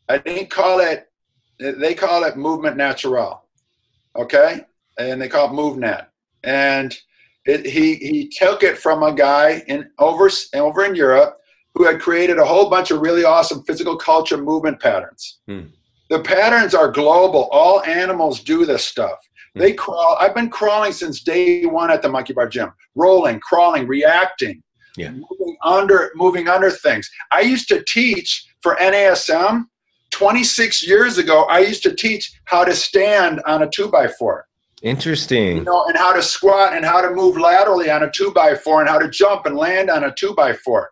I didn't call it, they call it movement natural, okay? And they call it MoveNat. And he took it from a guy over in Europe who had created a whole bunch of really awesome physical culture movement patterns. The patterns are global. All animals do this stuff. They crawl. I've been crawling since day one at the Monkey Bar Gym. Rolling, crawling, reacting, moving under things. I used to teach for NASM 26 years ago. I used to teach how to stand on a 2x4. Interesting. You know, and how to squat and how to move laterally on a 2x4 and how to jump and land on a 2x4.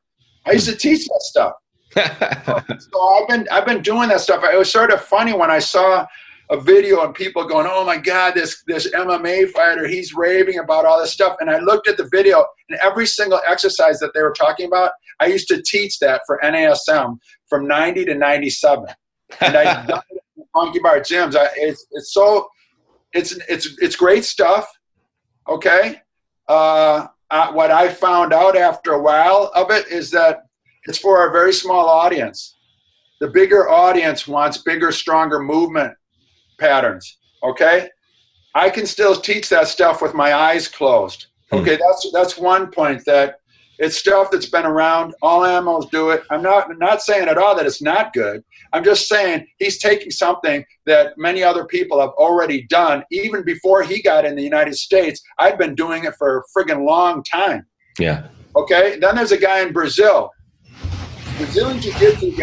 I used to teach that stuff. So I've been doing that stuff. It was sort of funny when I saw a video and people going, "Oh my God, this MMA fighter, he's raving about all this stuff." And I looked at the video, and every single exercise that they were talking about, I used to teach that for NASM from 90 to 97. And I done it in Monkey Bar Gyms. It's great stuff. Okay. What I found out after a while of it is that it's for a very small audience. The bigger audience wants bigger, stronger movement patterns. Okay. I can still teach that stuff with my eyes closed. Okay. That's one point, that it's stuff that's been around. All animals do it. I'm not saying at all that it's not good. I'm just saying he's taking something that many other people have already done. Even before he got in the United States, I've been doing it for a friggin' long time. Yeah. Okay. Then there's a guy in Brazil. Brazilian Jiu-Jitsu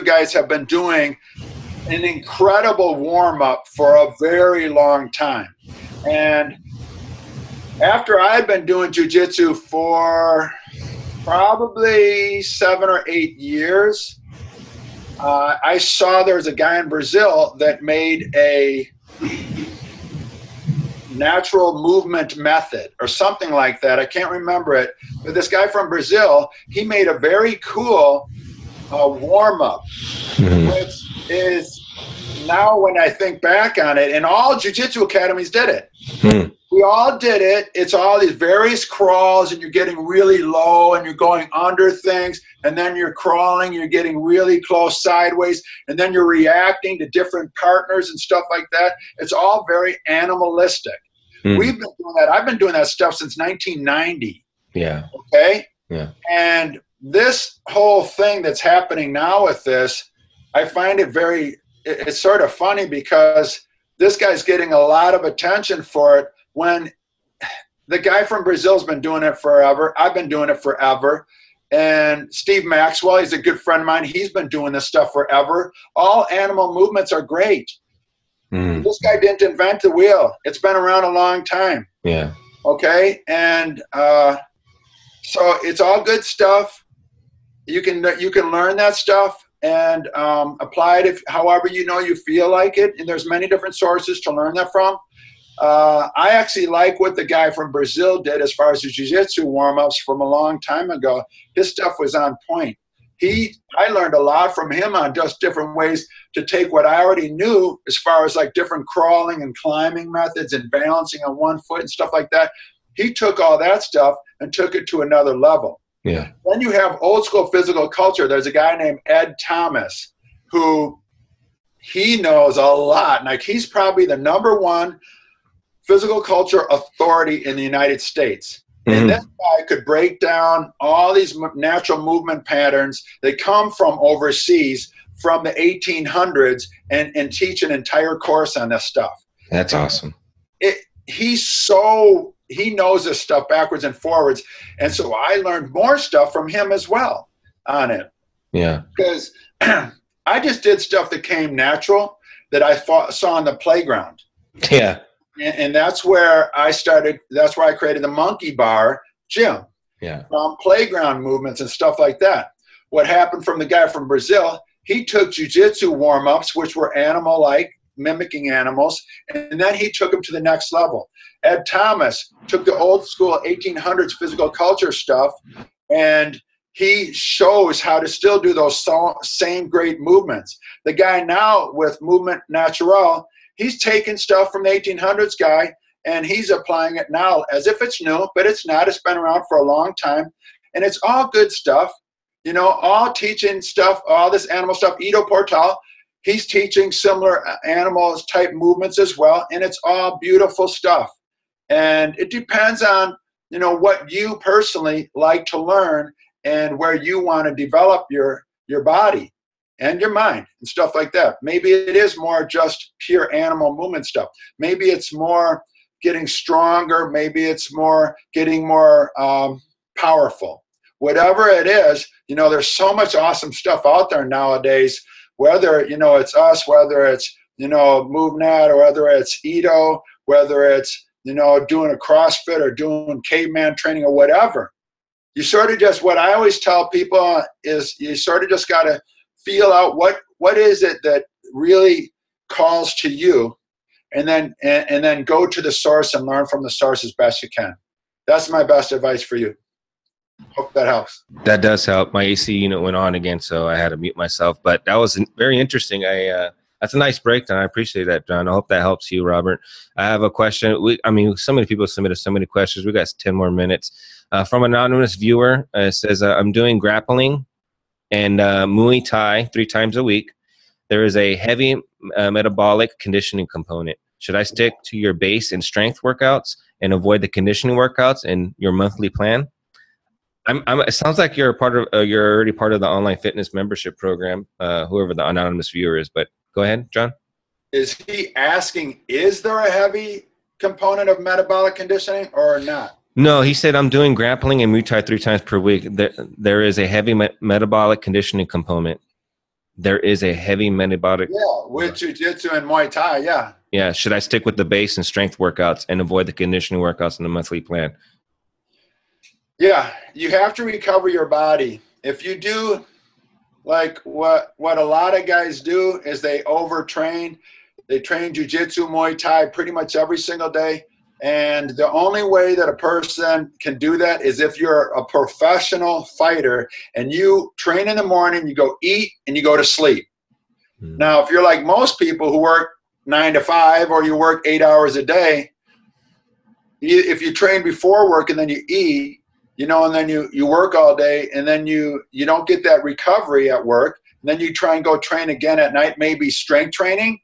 guys have been doing an incredible warm-up for a very long time. And after I'd been doing Jiu-Jitsu for probably 7 or 8 years, I saw there was a guy in Brazil that made a natural movement method or something like that. I can't remember it. But this guy from Brazil, he made a very cool warm-up, which is now when I think back on it, and all jiu-jitsu academies did it. We all did it. It's all these various crawls, and you're getting really low, and you're going under things, and then you're crawling, you're getting really close sideways, and then you're reacting to different partners and stuff like that. It's all very animalistic. We've been doing that. I've been doing that stuff since 1990. Yeah. Okay? Yeah. And this whole thing that's happening now with this, I find it it's sort of funny because this guy's getting a lot of attention for it when the guy from Brazil's been doing it forever. I've been doing it forever. And Steve Maxwell, he's a good friend of mine. He's been doing this stuff forever. All animal movements are great. This guy didn't invent the wheel. It's been around a long time. Yeah. Okay. And so it's all good stuff. You can learn that stuff and apply it however you feel like it. And there's many different sources to learn that from. I actually like what the guy from Brazil did as far as the jiu-jitsu warm-ups from a long time ago. His stuff was on point. I learned a lot from him on just different ways to take what I already knew as far as like different crawling and climbing methods and balancing on one foot and stuff like that. He took all that stuff and took it to another level. Yeah. Then you have old school physical culture. There's a guy named Ed Thomas who he knows a lot. Like he's probably the #1 physical culture authority in the United States. And this guy could break down all these natural movement patterns that come from overseas from the 1800s and teach an entire course on this stuff. That's awesome. He knows this stuff backwards and forwards. And so I learned more stuff from him as well on it. Yeah. Because I just did stuff that came natural that I saw on the playground. Yeah. And that's where I started. That's where I created the Monkey Bar Gym. Yeah. From playground movements and stuff like that. What happened from the guy from Brazil, he took jiu-jitsu warm-ups, which were animal-like, mimicking animals, and then he took them to the next level. Ed Thomas took the old school 1800s physical culture stuff, and he shows how to still do those same great movements. The guy now with Movement Natural, he's taking stuff from the 1800s guy, and he's applying it now as if it's new, but it's not. It's been around for a long time, and it's all good stuff. You know, all teaching stuff, all this animal stuff. Ido Portal, he's teaching similar animals type movements as well, and it's all beautiful stuff. And it depends on, you know, what you personally like to learn and where you want to develop your body and your mind and stuff like that. Maybe it is more just pure animal movement stuff. Maybe it's more getting stronger. Maybe it's more getting more powerful. Whatever it is, you know, there's so much awesome stuff out there nowadays, whether, you know, it's us, whether it's, you know, MoveNat, or whether it's Ido, whether it's, you know, doing a CrossFit or doing caveman training or whatever. You sort of just, what I always tell people is you sort of just got to feel out what is it that really calls to you, and then go to the source and learn from the source as best you can. That's my best advice for you. Hope that helps. That does help. My AC unit went on again, so I had to mute myself. But that was very interesting. That's a nice breakdown. I appreciate that, John. I hope that helps you, Robert. I have a question. So many people submitted so many questions. We got 10 more minutes. From an anonymous viewer, it says, I'm doing grappling and Muay Thai 3 times a week. There is a heavy metabolic conditioning component. Should I stick to your base and strength workouts and avoid the conditioning workouts in your monthly plan? It sounds like you're already part of the online fitness membership program, whoever the anonymous viewer is, but go ahead, John. Is he asking, is there a heavy component of metabolic conditioning or not? No, he said, I'm doing grappling and Muay Thai 3 times per week. There is a heavy metabolic conditioning component. There is a heavy metabolic. Yeah, with jiu-jitsu and Muay Thai, yeah. Yeah, should I stick with the base and strength workouts and avoid the conditioning workouts in the monthly plan? Yeah, you have to recover your body. If you do, like what a lot of guys do, is they overtrain. They train jiu-jitsu, Muay Thai pretty much every single day. And the only way that a person can do that is if you're a professional fighter and you train in the morning, you go eat, and you go to sleep. Now, if you're like most people who work 9 to 5 or you work 8 hours a day, if you train before work and then you eat, you know, and then you work all day, and then you don't get that recovery at work, and then you try and go train again at night, maybe strength training,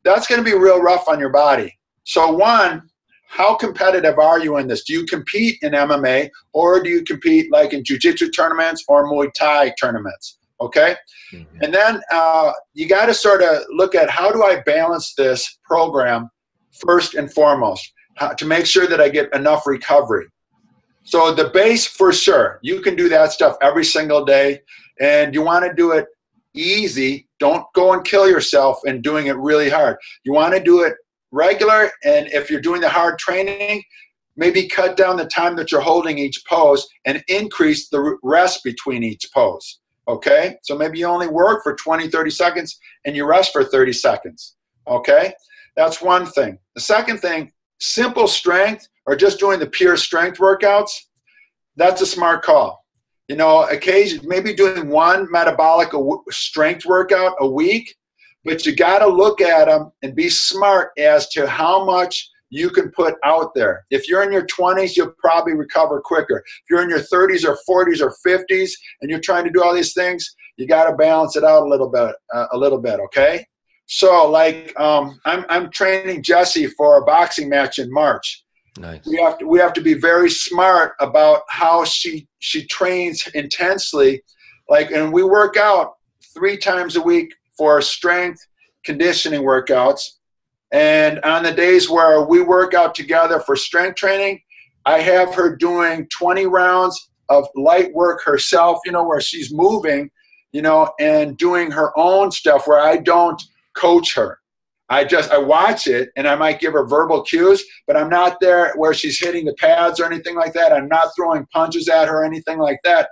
that's going to be real rough on your body. So one, how competitive are you in this? Do you compete in MMA, or do you compete like in jiu-jitsu tournaments or Muay Thai tournaments? Okay? Mm-hmm. And then you got to sort of look at, how do I balance this program first and foremost to make sure that I get enough recovery? So the base, for sure, you can do that stuff every single day, and you want to do it easy. Don't go and kill yourself and doing it really hard. You want to do it regular, and if you're doing the hard training, maybe cut down the time that you're holding each pose and increase the rest between each pose, okay? So maybe you only work for 20, 30 seconds, and you rest for 30 seconds, okay? That's one thing. The second thing, simple strength, or just doing the pure strength workouts, that's a smart call. You know, occasionally, maybe doing one metabolic strength workout a week, but you got to look at them and be smart as to how much you can put out there. If you're in your 20s, you'll probably recover quicker. If you're in your 30s or 40s or 50s and you're trying to do all these things, you got to balance it out a little bit, okay? So, like, I'm training Jessie for a boxing match in March. Nice. We have to be very smart about how she trains intensely, like, and we work out 3 times a week for strength conditioning workouts. And on the days where we work out together for strength training, I have her doing 20 rounds of light work herself, you know, where she's moving, you know, and doing her own stuff where I don't coach her. I watch it, and I might give her verbal cues, but I'm not there where she's hitting the pads or anything like that. I'm not throwing punches at her or anything like that.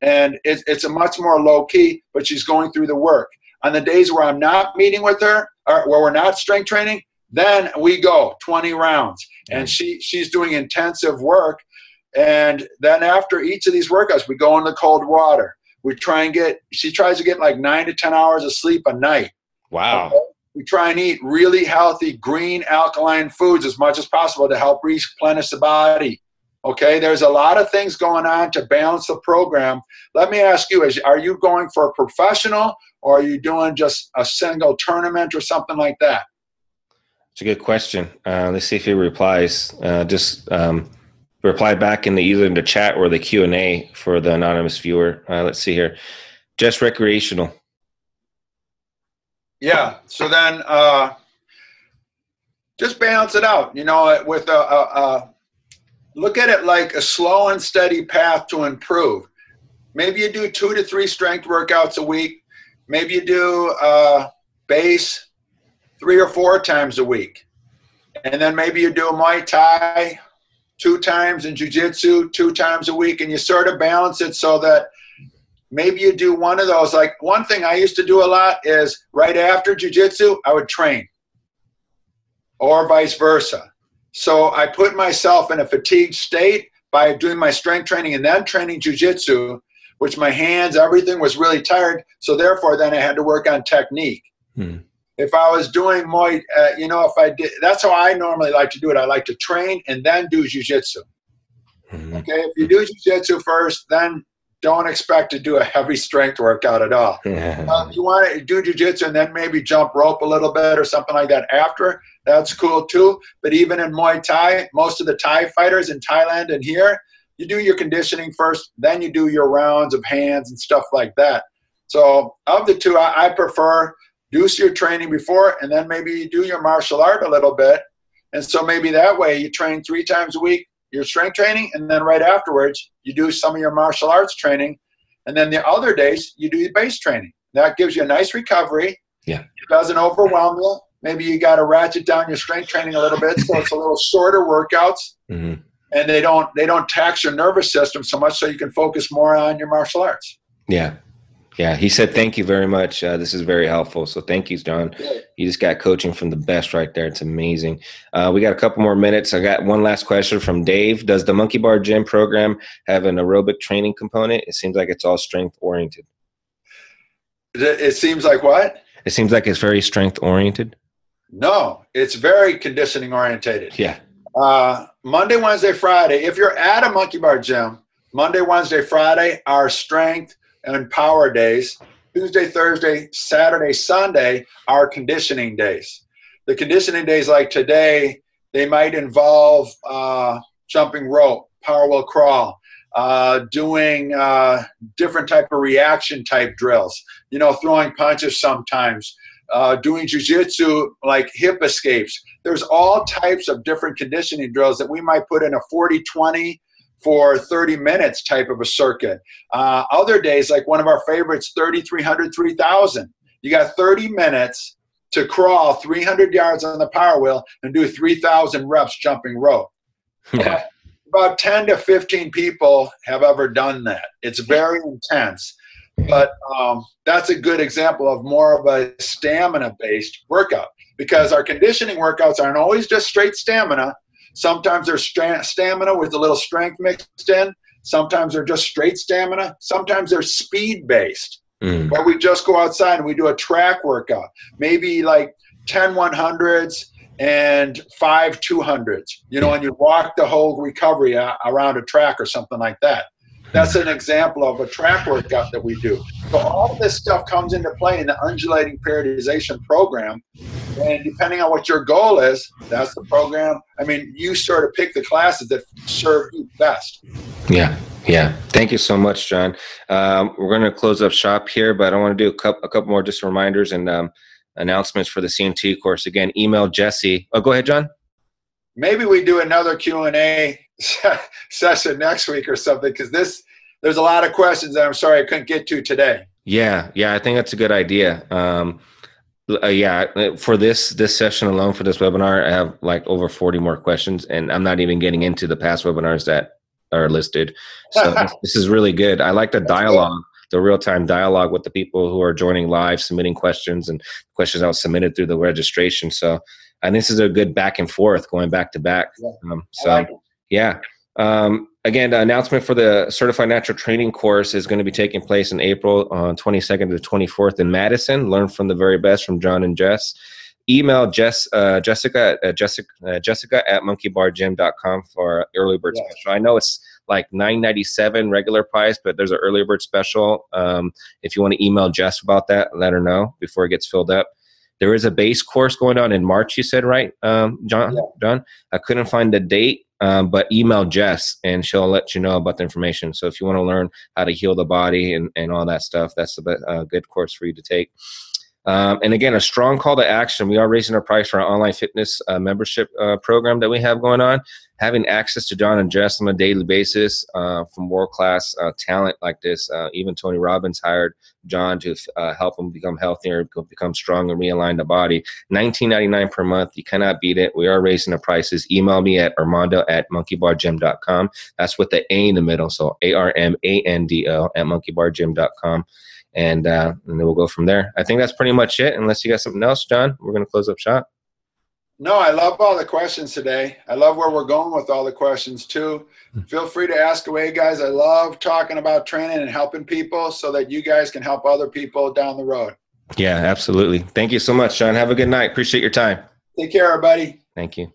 And it's a much more low key, but she's going through the work. On the days where I'm not meeting with her, or where we're not strength training, then we go 20 rounds, and she's doing intensive work. And then after each of these workouts, we go in the cold water. She tries to get like 9 to 10 hours of sleep a night. Wow. Okay? We try and eat really healthy, green, alkaline foods as much as possible to help replenish the body. Okay, there's a lot of things going on to balance the program. Let me ask you, are you going for a professional, or are you doing just a single tournament or something like that? It's a good question. Let's see if he replies. Reply back in either in the chat or the Q&A for the anonymous viewer. Let's see here. Just recreational. Yeah. So then just balance it out. With look at it like a slow and steady path to improve. Maybe you do 2 to 3 strength workouts a week. Maybe you do base 3 or 4 times a week. And then maybe you do Muay Thai 2 times and Jiu-Jitsu 2 times a week. And you sort of balance it so that maybe you do one of those. Like one thing I used to do a lot is right after Jiu-Jitsu, I would train, or vice versa. So I put myself in a fatigued state by doing my strength training and then training Jiu-Jitsu, which my hands, everything was really tired. So therefore, then I had to work on technique. If I was doing Muay, that's how I normally like to do it. I like to train and then do Jiu-Jitsu. Okay, if you do Jiu-Jitsu first, then don't expect to do a heavy strength workout at all. If you want to do Jiu-Jitsu and then maybe jump rope a little bit or something like that after, that's cool too. But even in Muay Thai, most of the Thai fighters in Thailand and here, you do your conditioning first, then you do your rounds of hands and stuff like that. So of the two, I prefer do your training before, and then maybe you do your martial art a little bit. And so maybe that way you train 3 times a week, your strength training, and then right afterwards you do some of your martial arts training, and then the other days you do your base training. That gives you a nice recovery. Yeah, it doesn't overwhelm you. Maybe you got to ratchet down your strength training a little bit, so it's a little shorter workouts, and they don't tax your nervous system so much, so you can focus more on your martial arts. Yeah, he said, thank you very much. This is very helpful. So thank you, Jon. You just got coaching from the best right there. It's amazing. We got a couple more minutes. I got one last question from Dave. Does the Monkey Bar Gym program have an aerobic training component? It seems like it's all strength oriented. It seems like what? It seems like it's very strength oriented. No, it's very conditioning orientated. Yeah. Monday, Wednesday, Friday. If you're at a Monkey Bar Gym, Monday, Wednesday, Friday are strength and power days. Tuesday, Thursday, Saturday, Sunday are conditioning days. The conditioning days like today, they might involve jumping rope, power wheel crawl, doing different type of reaction type drills, throwing punches sometimes, doing jiu-jitsu like hip escapes. There's all types of different conditioning drills that we might put in a 40-20 for 30 minutes type of a circuit. Other days, like one of our favorites, 3,300, 3,000. You got 30 minutes to crawl 300 yards on the power wheel and do 3,000 reps jumping rope. Yeah. About 10 to 15 people have ever done that. It's very intense. But that's a good example of more of a stamina-based workout, because our conditioning workouts aren't always just straight stamina. Sometimes there's stamina with a little strength mixed in. Sometimes they're just straight stamina. Sometimes they're speed-based, where we just go outside and we do a track workout, maybe like 10 100s and 5 200s, and you walk the whole recovery around a track or something like that. That's an example of a track workout that we do. So all of this stuff comes into play in the undulating periodization program. And depending on what your goal is, that's the program. I mean, you sort of pick the classes that serve you best. Yeah. Thank you so much, Jon. We're going to close up shop here, but I want to do a couple more just reminders and announcements for the CNT course. Again, email Jesse. Oh, go ahead, Jon. Maybe we do another Q&A session next week or something, because there's a lot of questions that I'm sorry I couldn't get to today. Yeah, I think that's a good idea. For this session alone, for this webinar, I have like over 40 more questions, and I'm not even getting into the past webinars that are listed. So this is really good. I like the dialogue, the real-time dialogue with the people who are joining live, submitting questions, and questions that was submitted through the registration. So, and this is a good back and forth, going back to back. again, the announcement for the Certified Natural Training course is going to be taking place in April on 22nd to 24th in Madison. Learn from the very best from Jon and Jess. Email Jessica at monkeybargym.com for early bird special. I know it's like $9.97 regular price, but there's an early bird special. If you want to email Jess about that, let her know before it gets filled up. There is a base course going on in March, you said, right, John? Yeah. John, I couldn't find the date, but email Jess and she'll let you know about the information. So if you want to learn how to heal the body and all that stuff, that's a good course for you to take. And again, a strong call to action. We are raising our price for our online fitness membership program that we have going on. Having access to Jon and Jess on a daily basis from world-class talent like this. Even Tony Robbins hired Jon to help him become healthier, become strong, and realign the body. $19.99 per month. You cannot beat it. We are raising the prices. Email me at armando@monkeybargym.com. That's with the A in the middle, so ARMANDO at monkeybargym.com. And then we'll go from there. I think that's pretty much it. Unless you got something else, Jon, we're going to close up shop. No, I love all the questions today. I love where we're going with all the questions too. Feel free to ask away, guys. I love talking about training and helping people so that you guys can help other people down the road. Yeah, absolutely. Thank you so much, Jon. Have a good night. Appreciate your time. Take care, everybody. Thank you.